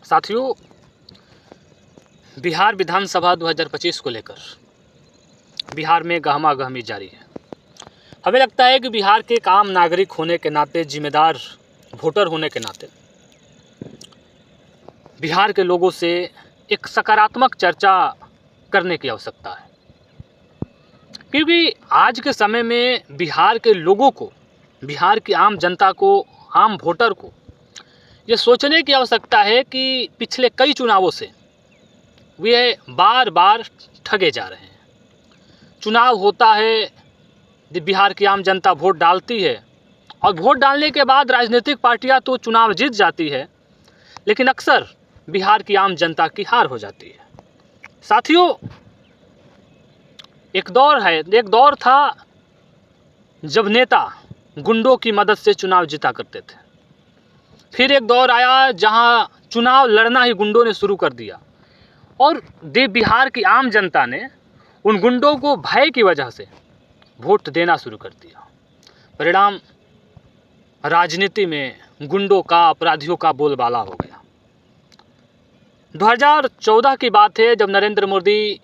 साथियों, बिहार विधानसभा 2025 को लेकर बिहार में गहमागहमी जारी है। हमें लगता है कि बिहार के एक आम नागरिक होने के नाते, जिम्मेदार वोटर होने के नाते बिहार के लोगों से एक सकारात्मक चर्चा करने की आवश्यकता है, क्योंकि आज के समय में बिहार के लोगों को, बिहार की आम जनता को, आम वोटर को ये सोचने की आवश्यकता है कि पिछले कई चुनावों से वे बार बार ठगे जा रहे हैं। चुनाव होता है, बिहार की आम जनता वोट डालती है और वोट डालने के बाद राजनीतिक पार्टियां तो चुनाव जीत जाती है, लेकिन अक्सर बिहार की आम जनता की हार हो जाती है। साथियों, एक दौर था जब नेता गुंडों की मदद से चुनाव जीता करते थे। फिर एक दौर आया जहां चुनाव लड़ना ही गुंडों ने शुरू कर दिया और बिहार की आम जनता ने उन गुंडों को भय की वजह से वोट देना शुरू कर दिया। परिणाम, राजनीति में गुंडों का, अपराधियों का बोलबाला हो गया। 2014 की बात है, जब नरेंद्र मोदी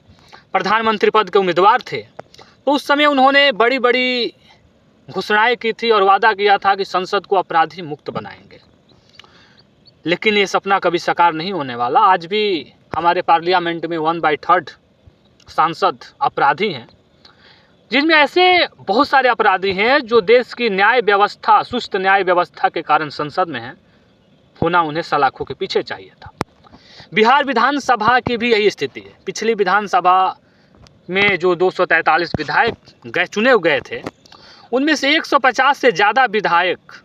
प्रधानमंत्री पद के उम्मीदवार थे, तो उस समय उन्होंने बड़ी बड़ी घोषणाएं की थी और वादा किया था कि संसद को अपराधी मुक्त बनाएंगे। लेकिन ये सपना कभी साकार नहीं होने वाला। आज भी हमारे पार्लियामेंट में 1/3 सांसद अपराधी हैं, जिनमें ऐसे बहुत सारे अपराधी हैं जो देश की न्याय व्यवस्था, सुस्त न्याय व्यवस्था के कारण संसद में हैं, होना उन्हें सलाखों के पीछे चाहिए था। बिहार विधानसभा की भी यही स्थिति है। पिछली विधानसभा में जो 243 विधायक चुने गए थे, उनमें से 150 से ज़्यादा विधायक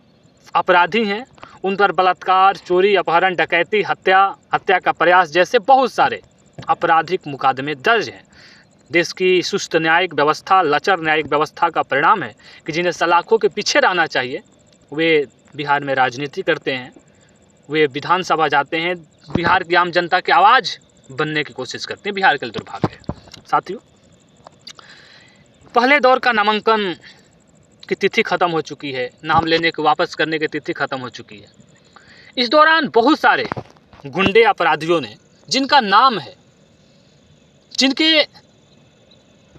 अपराधी हैं। उन पर बलात्कार, चोरी, अपहरण, डकैती, हत्या का प्रयास जैसे बहुत सारे आपराधिक मुकदमे दर्ज हैं। देश की सुस्त न्यायिक व्यवस्था, लचर न्यायिक व्यवस्था का परिणाम है कि जिन्हें सलाखों के पीछे रहना चाहिए, वे बिहार में राजनीति करते हैं, वे विधानसभा जाते हैं, बिहार की आम जनता की आवाज़ बनने की कोशिश करते हैं। बिहार के लिए दुर्भाग्य है। साथियों, पहले दौर का नामांकन की तिथि खत्म हो चुकी है, नाम लेने को वापस करने की तिथि खत्म हो चुकी है। इस दौरान बहुत सारे गुंडे अपराधियों ने, जिनका नाम है, जिनके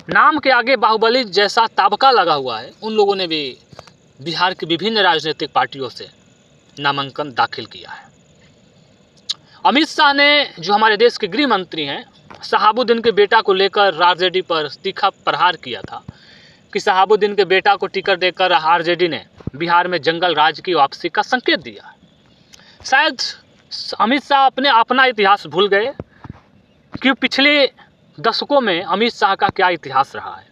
नाम के आगे बाहुबली जैसा ताबका लगा हुआ है, उन लोगों ने भी बिहार की विभिन्न राजनीतिक पार्टियों से नामांकन दाखिल किया है। अमित शाह ने, जो हमारे देश के गृह मंत्री हैं, शहाबुद्दीन के बेटा को लेकर आरजेडी पर तीखा प्रहार किया था कि शहाबुद्दीन के बेटा को टिकट देकर आरजेडी ने बिहार में जंगल राज की वापसी का संकेत दिया। शायद अमित शाह अपना इतिहास भूल गए कि पिछले दशकों में अमित शाह का क्या इतिहास रहा है।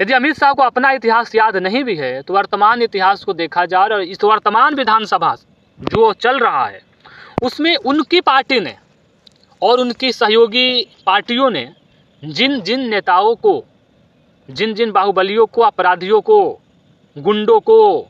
यदि अमित शाह को अपना इतिहास याद नहीं भी है, तो वर्तमान इतिहास को देखा जाए और इस वर्तमान विधानसभा जो चल रहा है, उसमें उनकी पार्टी ने और उनकी सहयोगी पार्टियों ने जिन जिन नेताओं को, जिन जिन बाहुबलियों को, अपराधियों को, गुंडों को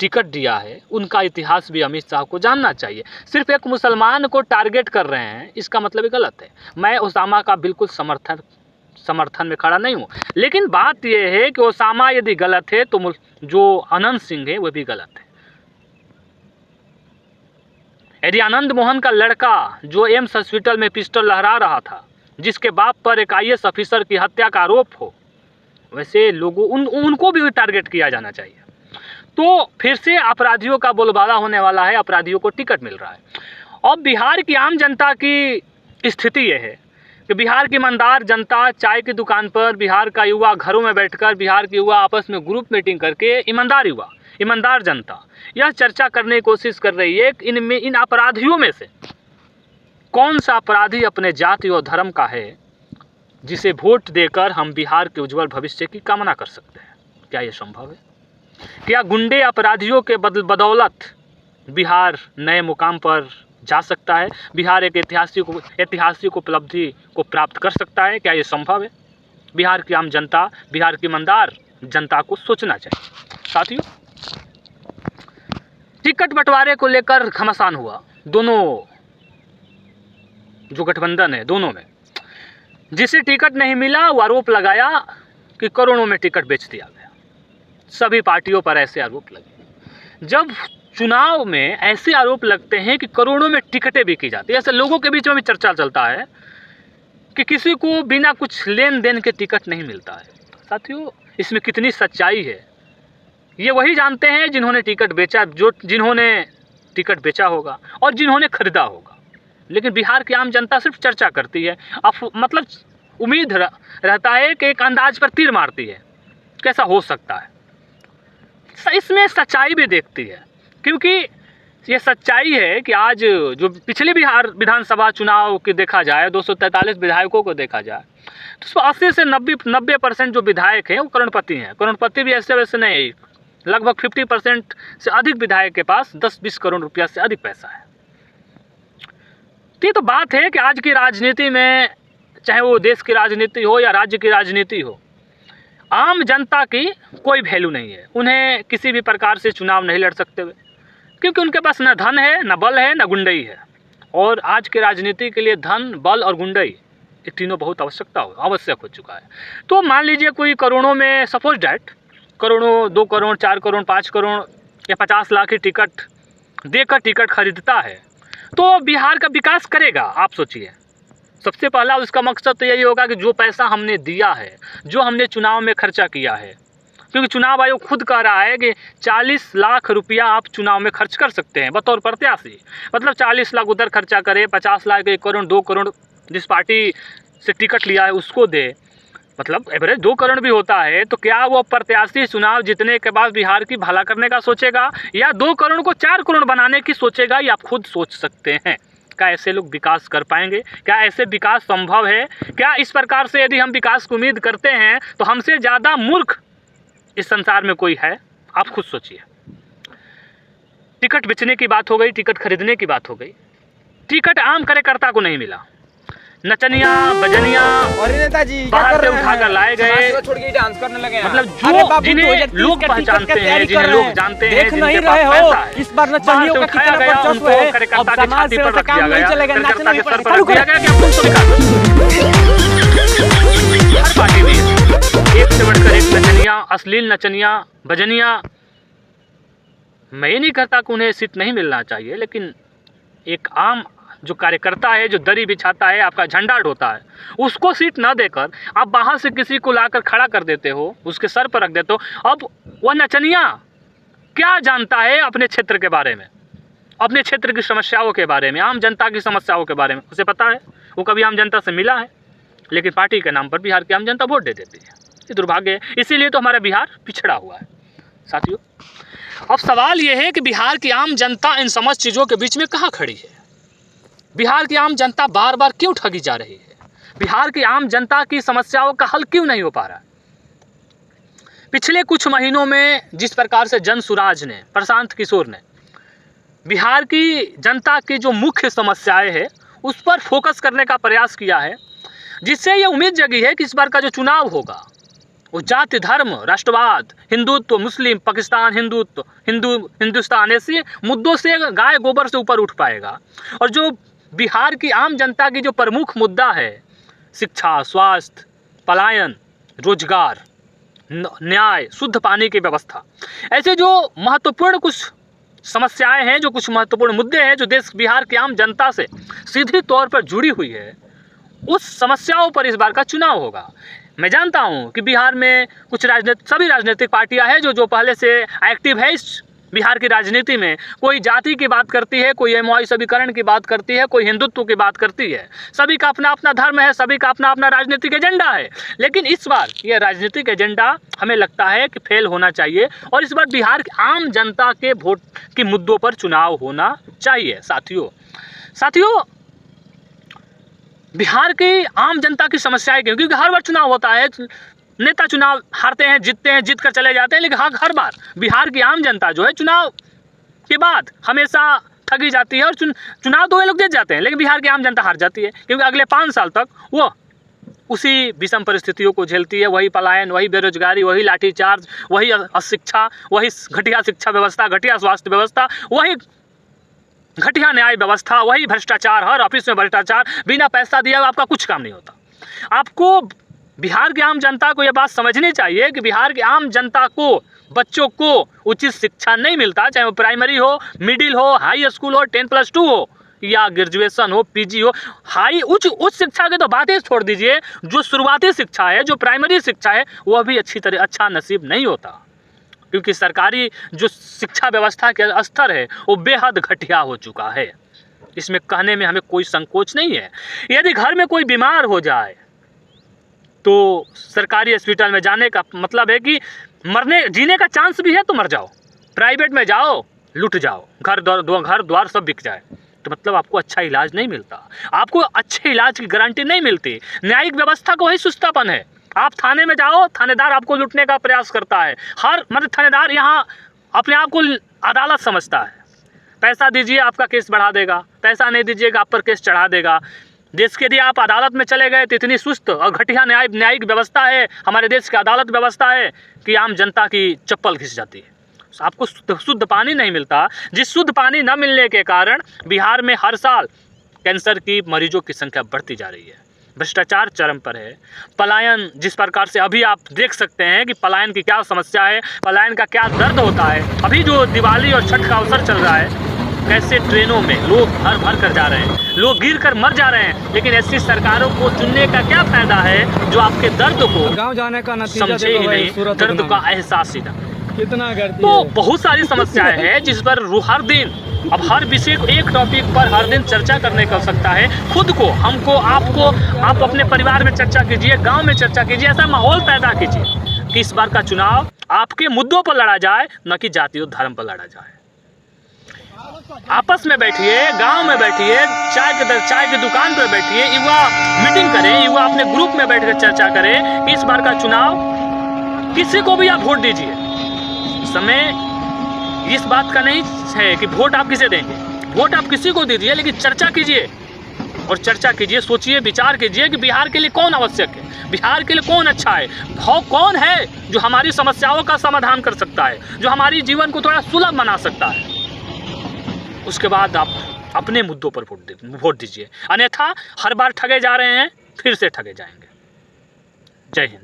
टिकट दिया है, उनका इतिहास भी अमित शाह को जानना चाहिए। सिर्फ एक मुसलमान को टारगेट कर रहे हैं, इसका मतलब गलत है। मैं ओसामा का बिल्कुल समर्थन में खड़ा नहीं हूँ, लेकिन बात यह है कि ओसामा यदि गलत है तो जो अनंत सिंह है वो भी गलत है। यदि आनंद मोहन का लड़का जो एम्स हॉस्पिटल में पिस्टल लहरा रहा था, जिसके बाप पर एक IAS ऑफिसर की हत्या का आरोप हो, वैसे लोगों उनको भी टारगेट किया जाना चाहिए। तो फिर से अपराधियों का बोलबाला होने वाला है, अपराधियों को टिकट मिल रहा है। अब बिहार की आम जनता की स्थिति यह है कि बिहार की ईमानदार जनता चाय की दुकान पर, बिहार का युवा घरों में बैठकर, बिहार के युवा आपस में ग्रुप मीटिंग करके, ईमानदार जनता यह चर्चा करने की कोशिश कर रही है कि इन अपराधियों में से कौन सा अपराधी अपने जाति और धर्म का है, जिसे वोट देकर हम बिहार के उज्जवल भविष्य की कामना कर सकते हैं। क्या ये संभव है? क्या गुंडे अपराधियों के बदौलत बिहार नए मुकाम पर जा सकता है? बिहार एक ऐतिहासिक उपलब्धि को प्राप्त कर सकता है? क्या ये संभव है? बिहार की आम जनता, बिहार की ईमानदार जनता को सोचना चाहिए। साथियों, टिकट बंटवारे को लेकर घमासान हुआ। दोनों जो गठबंधन है, दोनों में जिसे टिकट नहीं मिला, वो आरोप लगाया कि करोड़ों में टिकट बेच दिया गया। सभी पार्टियों पर ऐसे आरोप लगे। जब चुनाव में ऐसे आरोप लगते हैं कि करोड़ों में टिकटें बिकी जाती है। ऐसे लोगों के बीच में भी चर्चा चलता है कि किसी को बिना कुछ लेन देन के टिकट नहीं मिलता है। साथियों, इसमें कितनी सच्चाई है ये वही जानते हैं जिन्होंने टिकट बेचा, जिन्होंने टिकट बेचा होगा और जिन्होंने खरीदा होगा। लेकिन बिहार की आम जनता सिर्फ चर्चा करती है, मतलब उम्मीद रहता है कि एक अंदाज पर तीर मारती है, कैसा हो सकता है। इसमें सच्चाई भी देखती है, क्योंकि ये सच्चाई है कि आज जो पिछले बिहार विधानसभा चुनाव की देखा जाए, 243 विधायकों को देखा जाए, तो उसमें 80 से 90% जो विधायक हैं वो करोड़पति हैं। करोड़पति भी ऐसे वैसे नहीं, लगभग 50% से अधिक विधायक के पास 10-20 करोड़ रुपया से अधिक पैसा है। तो ये तो बात है कि आज की राजनीति में, चाहे वो देश की राजनीति हो या राज्य की राजनीति हो, आम जनता की कोई वैल्यू नहीं है। उन्हें किसी भी प्रकार से चुनाव नहीं लड़ सकते हुए, क्योंकि उनके पास न धन है, न बल है, न गुंडई है। और आज की राजनीति के लिए धन, बल और गुंडई, ये तीनों बहुत आवश्यक हो चुका है। तो मान लीजिए कोई करोड़ों में, सपोज डैट करोड़ों, 2 करोड़, 4 करोड़, 5 करोड़ या 50 लाख की टिकट देकर टिकट खरीदता है, तो बिहार का विकास करेगा। आप सोचिए, सबसे पहला उसका मकसद तो यही होगा कि जो पैसा हमने दिया है, जो हमने चुनाव में खर्चा किया है, क्योंकि चुनाव आयोग खुद कह रहा है कि 40 लाख रुपया आप चुनाव में खर्च कर सकते हैं बतौर प्रत्याशी। मतलब 40 लाख उधर खर्चा करे, 50 लाख, 1 करोड़, 2 करोड़ जिस पार्टी से टिकट लिया है उसको दे, मतलब एवरेज 2 करोड़ भी होता है। तो क्या वो प्रत्याशी चुनाव जीतने के बाद बिहार की भला करने का सोचेगा, या 2 करोड़ को 4 करोड़ बनाने की सोचेगा? ये आप खुद सोच सकते हैं। क्या ऐसे लोग विकास कर पाएंगे? क्या ऐसे विकास संभव है? क्या इस प्रकार से यदि हम विकास की उम्मीद करते हैं तो हमसे ज़्यादा मूर्ख इस संसार में कोई है? आप खुद सोचिए। टिकट बेचने की बात हो गई, टिकट खरीदने की बात हो गई। टिकट आम कार्यकर्ता को नहीं मिला, नचनिया बजनिया और नेताजी बाहर से उठाकर लाए गए, छोड़ के डांस करने लगे। मतलब जो जिन्हें लोग पहचानते हैं, जिन्हें लोग जानते हैं, जिनके पास पैसा है, इस बार नचनियों का कितना वर्चस्व है। कार्यकर्ता की छाती पर रख दिया गया, कार्यकर्ता के सर पर रख दिया गया कि आप तुम हर पार्टी में एक से बढ़कर एक नचनिया, अश्लील नचनिया बजनिया। मैं ये नहीं कहता कि उन्हें सीट नहीं मिलना चाहिए, लेकिन एक आम जो कार्यकर्ता है, जो दरी बिछाता है, आपका झंडा ढोता है, उसको सीट ना देकर आप बाहर से किसी को लाकर खड़ा कर देते हो, उसके सर पर रख देते हो। अब वह नचनिया क्या जानता है अपने क्षेत्र के बारे में, अपने क्षेत्र की समस्याओं के बारे में, आम जनता की समस्याओं के बारे में? उसे पता है, वो कभी आम जनता से मिला है? लेकिन पार्टी के नाम पर बिहार की आम जनता वोट दे देती है। ये दुर्भाग्य है, इसीलिए तो हमारा बिहार पिछड़ा हुआ है। साथियों, अब सवाल ये है कि बिहार की आम जनता इन समस्त चीज़ों के बीच में कहाँ खड़ी है? बिहार की आम जनता बार बार क्यों ठगी जा रही है? बिहार की आम जनता की समस्याओं का हल क्यों नहीं हो पा रहा? पिछले कुछ महीनों में जिस प्रकार से जनसुराज ने, प्रशांत किशोर ने बिहार की जनता की जो मुख्य समस्याएं हैं उस पर फोकस करने का प्रयास किया है, जिससे ये उम्मीद जगी है कि इस बार का जो चुनाव होगा वो जाति, धर्म, राष्ट्रवाद, हिंदुत्व, मुस्लिम, पाकिस्तान, हिंदुत्व, हिंदुस्तान, ऐसे मुद्दों से गाय गोबर से ऊपर उठ पाएगा। और जो बिहार की आम जनता की जो प्रमुख मुद्दा है, शिक्षा, स्वास्थ्य, पलायन, रोजगार, न्याय, शुद्ध पानी की व्यवस्था, ऐसे जो महत्वपूर्ण कुछ समस्याएं हैं, जो कुछ महत्वपूर्ण मुद्दे हैं, जो देश बिहार की आम जनता से सीधी तौर पर जुड़ी हुई है, उस समस्याओं पर इस बार का चुनाव होगा। मैं जानता हूं कि बिहार में कुछ सभी राजनीतिक पार्टियां हैं जो पहले से एक्टिव है इस बिहार की राजनीति में। कोई जाति की बात करती है, कोई एमओआई समीकरण की बात करती है, कोई हिंदुत्व की बात करती है। सभी का अपना अपना धर्म है, सभी का अपना अपना राजनीतिक एजेंडा है। लेकिन इस बार यह राजनीतिक एजेंडा हमें लगता है कि फेल होना चाहिए, और इस बार बिहार की आम जनता के वोट के मुद्दों पर चुनाव होना चाहिए। साथियों, बिहार की आम जनता की समस्याएं क्योंकि हर बार चुनाव होता है, नेता चुनाव हारते हैं, जीतते हैं, जीत कर चले जाते हैं, लेकिन हर बार बिहार की आम जनता जो है चुनाव के बाद हमेशा ठगी जाती है, और चुनाव तो वे लोग जीत जाते हैं, लेकिन बिहार की आम जनता हार जाती है, क्योंकि अगले 5 साल तक वो उसी विषम परिस्थितियों को झेलती है। वही पलायन, वही बेरोजगारी, वही लाठीचार्ज, वही अशिक्षा, वही घटिया शिक्षा व्यवस्था, घटिया स्वास्थ्य व्यवस्था, वही घटिया न्याय व्यवस्था, वही भ्रष्टाचार, हर ऑफिस में भ्रष्टाचार। बिना पैसा दिया आपका कुछ काम नहीं होता। आपको बिहार की आम जनता को यह बात समझनी चाहिए कि बिहार की आम जनता को, बच्चों को उचित शिक्षा नहीं मिलता, चाहे वो प्राइमरी हो, मिडिल हो, हाई स्कूल हो, 10+2 हो या ग्रेजुएशन हो, पीजी हो। उच्च शिक्षा की तो बातें छोड़ दीजिए, जो शुरुआती शिक्षा है, जो प्राइमरी शिक्षा है, वह भी अच्छा नसीब नहीं होता, क्योंकि सरकारी जो शिक्षा व्यवस्था के स्तर है वो बेहद घटिया हो चुका है। इसमें कहने में हमें कोई संकोच नहीं है। यदि घर में कोई बीमार हो जाए तो सरकारी हॉस्पिटल में जाने का मतलब है कि जीने का चांस भी है तो मर जाओ, प्राइवेट में जाओ लुट जाओ, घर द्वार सब बिक जाए, तो मतलब आपको अच्छा इलाज नहीं मिलता, आपको अच्छे इलाज की गारंटी नहीं मिलती। न्यायिक व्यवस्था को वही सुस्तापन है। आप थाने में जाओ, थानेदार आपको लूटने का प्रयास करता है। मतलब थानेदार यहाँ अपने आप को अदालत समझता है। पैसा दीजिए आपका केस बढ़ा देगा, पैसा नहीं दीजिएगा आप पर केस चढ़ा देगा। देश के यदि आप अदालत में चले गए तो इतनी सुस्त और घटिया न्यायिक व्यवस्था है हमारे देश की अदालत व्यवस्था है कि आम जनता की चप्पल घिस जाती है। आपको शुद्ध पानी नहीं मिलता, जिस शुद्ध पानी न मिलने के कारण बिहार में हर साल कैंसर की मरीजों की संख्या बढ़ती जा रही है। भ्रष्टाचार चरम पर है। पलायन जिस प्रकार से अभी आप देख सकते हैं कि पलायन की क्या समस्या है, पलायन का क्या दर्द होता है। अभी जो दिवाली और छठ का अवसर चल रहा है, कैसे ट्रेनों में लोग भर कर जा रहे हैं, लोग गिर कर मर जा रहे हैं, लेकिन ऐसी सरकारों को चुनने का क्या फायदा है जो आपके दर्द को गांव जाने का नतीजा समझे ही नहीं, दर्द का एहसास ही ना। कितना करती तो है। बहुत सारी समस्याएं हैं जिस पर हर दिन, अब हर विषय को एक टॉपिक पर हर दिन चर्चा करने का सकता है। खुद को, हमको, आपको, आप अपने परिवार में चर्चा कीजिए, गांव में चर्चा कीजिए, ऐसा माहौल पैदा कीजिए कि इस बार का चुनाव आपके मुद्दों पर लड़ा जाए, न कि जाति और धर्म पर लड़ा जाए। आपस में बैठिए, गांव में बैठिए, चाय की दुकान पर बैठिए, युवा मीटिंग करें, युवा अपने ग्रुप में बैठकर चर्चा करें कि इस बार का चुनाव किसी को भी आप वोट दीजिए। समय इस बात का नहीं है कि वोट आप किसे देंगे, वोट आप किसी को दीजिए, लेकिन चर्चा कीजिए और चर्चा कीजिए, सोचिए, विचार कीजिए कि बिहार के लिए कौन आवश्यक है, बिहार के लिए कौन अच्छा है, कौन है जो हमारी समस्याओं का समाधान कर सकता है, जो हमारी जीवन को थोड़ा सुलभ बना सकता है। उसके बाद आप अपने मुद्दों पर वोट दीजिए, अन्यथा हर बार ठगे जा रहे हैं, फिर से ठगे जाएंगे। जय हिंद।